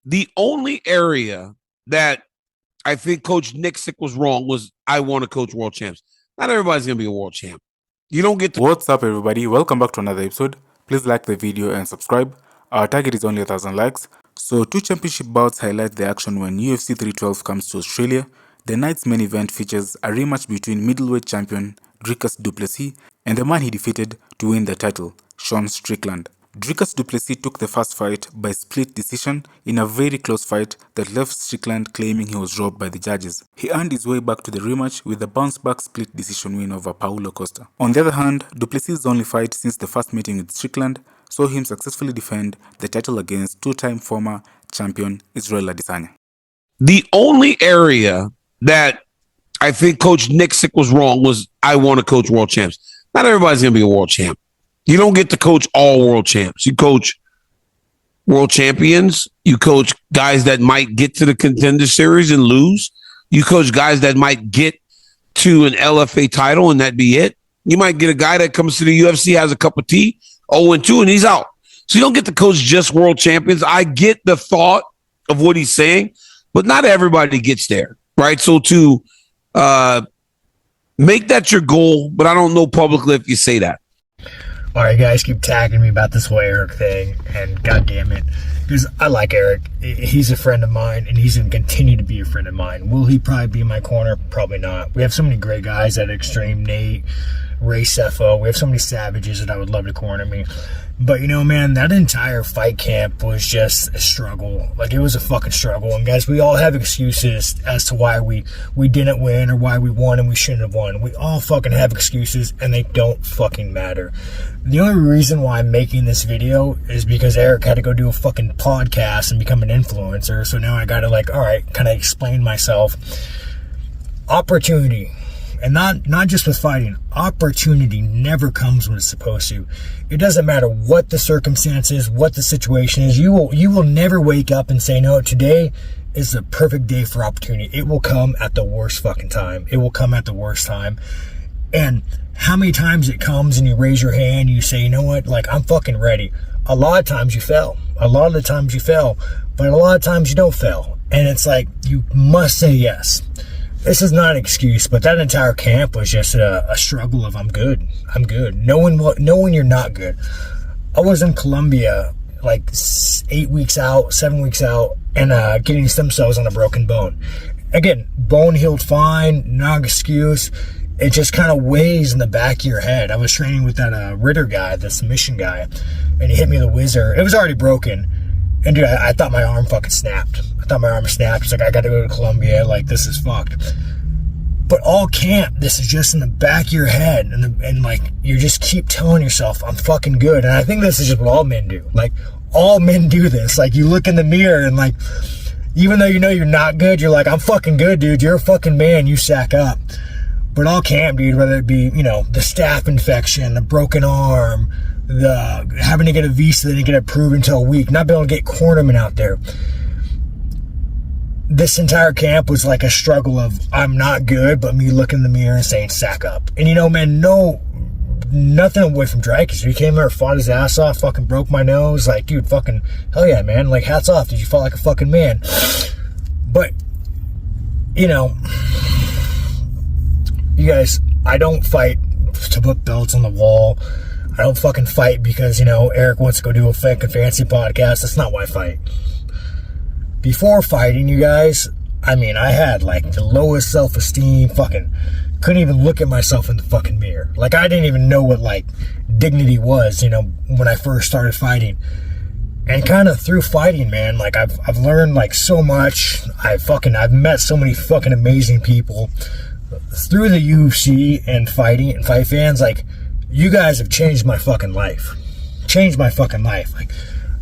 The only area that I think Coach Nicksick was wrong was I want to coach world champs. Not everybody's going to be a world champ. You don't get to. What's up, everybody? Welcome back to another episode. Please like the video and subscribe. Our target is only 1,000 likes. So, two championship bouts highlight the action when UFC 312 comes to Australia. The night's main event features a rematch between middleweight champion Dricus Plessis and the man he defeated to win the title, Strickland. Dricus Plessis took the first fight by split decision in a very close fight that left Strickland claiming he was robbed by the judges. He earned his way back to the rematch with a bounce-back split decision win over Paulo Costa. On the other hand, Plessis' only fight since the first meeting with Strickland saw him successfully defend the title against two-time former champion Israel Adesanya. The only area that I think Coach Nicksick was wrong was I want to coach world champs. Not everybody's going to be a world champ. You don't get to coach all world champs. You coach world champions. You coach guys that might get to the contender series and lose. You coach guys that might get to an LFA title and that be it. You might get a guy that comes to the UFC, has a cup of tea, 0-2, and he's out. So you don't get to coach just world champions. I get the thought of what he's saying, but not everybody gets there, right? So to make that your goal, but I don't know publicly if you say that. All right, guys, keep tagging me about this whole Eric thing, and goddamn it, because I like Eric. He's a friend of mine, and he's going to continue to be a friend of mine. Will he probably be in my corner? Probably not. We have so many great guys at Extreme, Nate, Ray Cepho. We have so many savages that I would love to corner me. But, you know, man, that entire fight camp was just a struggle. Like, it was a fucking struggle. And, guys, we all have excuses as to why we didn't win or why we won and we shouldn't have won. We all fucking have excuses, and they don't fucking matter. The only reason why I'm making this video is because Eric had to go do a fucking podcast and become an influencer. So now I got to, like, all right, kind of explain myself. Opportunity. And not just with fighting, opportunity never comes when it's supposed to. It doesn't matter what the circumstances, what the situation is. You will never wake up and say, no, today is the perfect day for opportunity. It will come at the worst fucking time. It will come at the worst time. And how many times it comes and you raise your hand and you say, you know what, like, I'm fucking ready. A lot of times you fail. A lot of the times you fail. But a lot of times you don't fail. And it's like, you must say yes. This is not an excuse, but that entire camp was just a struggle of I'm good. Knowing you're not good. I was in Colombia like 8 weeks out, 7 weeks out, and getting stem cells on a broken bone. Again, bone healed fine, no excuse. It just kind of weighs in the back of your head. I was training with that Ritter guy, the submission guy, and he hit me with a whizzer. It was already broken. And dude, I thought my arm fucking snapped. I thought my arm snapped. It's like, I got to go to Colombia. Like, this is fucked. But all camp, this is just in the back of your head. And like, you just keep telling yourself, I'm fucking good. And I think this is just what all men do. Like, all men do this. Like, you look in the mirror and like, even though you know you're not good, you're like, I'm fucking good, dude. You're a fucking man. You sack up. But all camp, dude, whether it be, you know, the staph infection, the broken arm, the having to get a visa that didn't get approved until a week, not being able to get cornermen out there. This entire camp was like a struggle of I'm not good, but me looking in the mirror and saying sack up. And you know, man, nothing away from dricus. He came there, fought his ass off, fucking broke my nose. Like, dude, fucking hell yeah, man. Like, hats off. Did you fight like a fucking man? But you know, you guys, I don't fight to put belts on the wall. I don't fucking fight because, you know, Eric wants to go do a fucking fancy podcast. That's not why I fight. Before fighting, you guys, I mean, I had like the lowest self-esteem, fucking couldn't even look at myself in the fucking mirror. Like, I didn't even know what like dignity was, you know, when I first started fighting. And kind of through fighting, man, like I've learned like so much. I've met so many fucking amazing people through the UFC and fighting and fight fans. Like, you guys have changed my fucking life. Changed my fucking life. Like,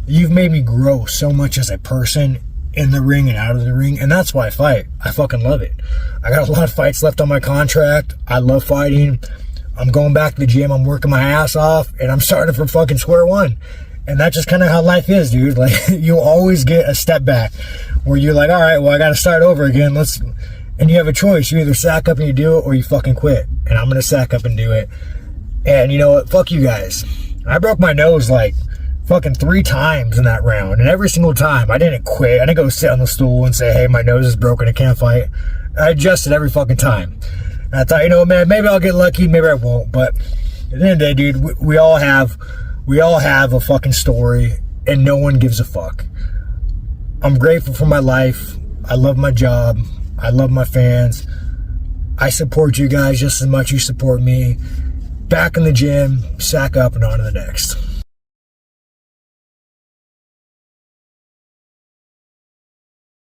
you've made me grow so much as a person in the ring and out of the ring. And that's why I fight. I fucking love it. I got a lot of fights left on my contract. I love fighting. I'm going back to the gym. I'm working my ass off. And I'm starting from fucking square one. And that's just kind of how life is, dude. Like, you'll always get a step back where you're like, all right, well, I got to start over again. And you have a choice. You either sack up and you do it or you fucking quit. And I'm going to sack up and do it. And you know what? Fuck you guys. I broke my nose like fucking 3 times in that round. And every single time, I didn't quit. I didn't go sit on the stool and say, hey, my nose is broken, I can't fight. I adjusted every fucking time. And I thought, you know, man, maybe I'll get lucky, maybe I won't. But at the end of the day, dude, we all have a fucking story, and no one gives a fuck. I'm grateful for my life. I love my job. I love my fans. I support you guys just as much as you support me. Back in the gym, sack up, and on to the next.